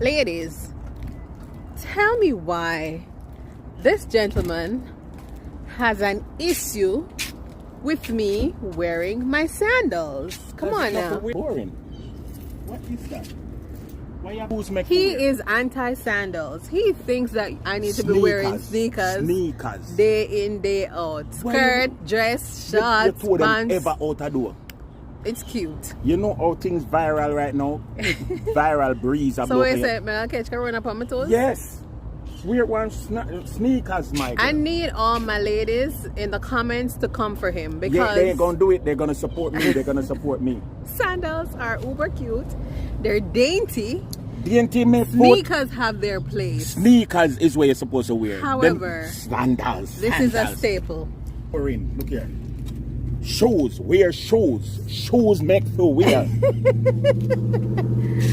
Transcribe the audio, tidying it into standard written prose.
Ladies, tell me why this gentleman has an issue with me wearing my sandals. Come on now. Boring. What is that? Why you booze make He is anti-sandals. He thinks that I need to be wearing sneakers day in, day out. Skirt, dress, shorts, you pants. them ever out a door. It's cute. You know how things viral right now? Viral breeze. So we say, man, I catch corona up on my toes? Yes. Wear one sneakers, my girl. I need all my ladies in the comments to come for him because yeah, they ain't gonna do it. They're gonna support me. They're gonna support me. Sandals are uber cute. They're dainty. Dainty me Sneakers have their place. Sneakers is where you're supposed to wear. However, sandals. This is a staple. Look here. Shoes. Wear shoes. Shoes make you wear.